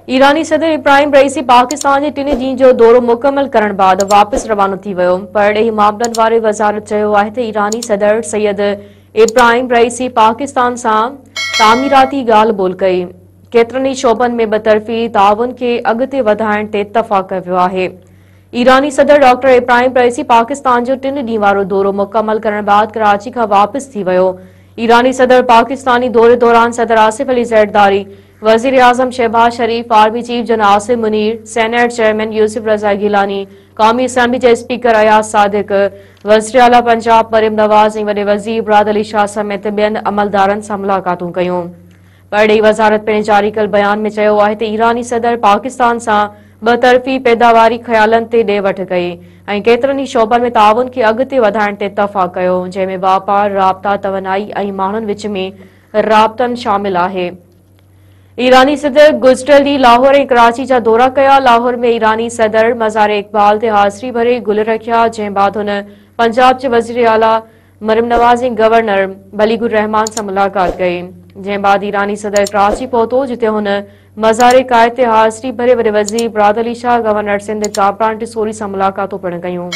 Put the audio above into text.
ईरानी सदर इब्राहिम रईसी पाकिस्तान जे 3 ॾींहं जो दौरो मुकमल करण बाद वापस रवानो थी वियो। परॾेही मामलनि वारे वज़ारत चयो आहे त ईरानी सदर सैयद इब्राहिम रईसी पाकिस्तान सां तामीराती ॻाल्हि ॿोल कई। केतिरनि ई शोबनि में बतरफ़ी ताउन खे अॻिते वधाइण ते इत्तफ़ाक़ कयो आहे। ईरानी सदर डॉक्टर इब्राहिम रईसी पाकिस्तान जो 3 ॾींहं वारो दौरो मुकमल करण बाद कराची खां वापस थी वियो। ईरानी सदर पाकिस्तानी दौरे दौरान सदर आसिफ अली ज़रदारी, वज़ीर आज़म Shahbaz Sharif, army chief general Asim Munir, senate chairman Yusuf Raza Gilani, क़ौमी असम्बली जे स्पीकर अयाज सादिक, वज़ीर आला पंजाब मरियम नवाज़ ऐं वॾे वज़ीर मुराद अली शाह समेत ॿियनि अमलदारनि सां मुलाक़ातूं कयूं। परॾेही वज़ारत पिणु जारी कल बयान में चयो आहे त ईरानी सदर पाकिस्तान सां बतरफ़ी पैदावारी ख़्यालनि ते ॾे वठि कई ऐं केतिरनि ई शोबनि में ताउन खे अॻिते वधाइण ते इत्तफ़ाक़ कयो, जंहिं में वापार, राब्ता, तवानाई ऐं माण्हुनि विच में राब्तनि शामिल आहे। ईरानी सदर गुज़िरियल ॾींहुं लाहौर ऐं कराची जा दौरा कया। लाहौर में ईरानी सदर मज़ार इक़बाल ते हाज़िरी भरे गुल रखिया, जंहिं बाद हुन पंजाब जे वज़ीर आला मरियम नवाज़ ऐं गवर्नर बलीगुर रहमान सां मुलाक़ात कई। जंहिं बाद ईरानी सदर कराची पहुतो, जिते हुन मज़ार कायद ते हाज़िरी भरे वॾे वज़ीर मुराद अली शाह, गवर्नर सिंध कामरान टिसोरी सां मुलाक़ातूं पिणु कयूं।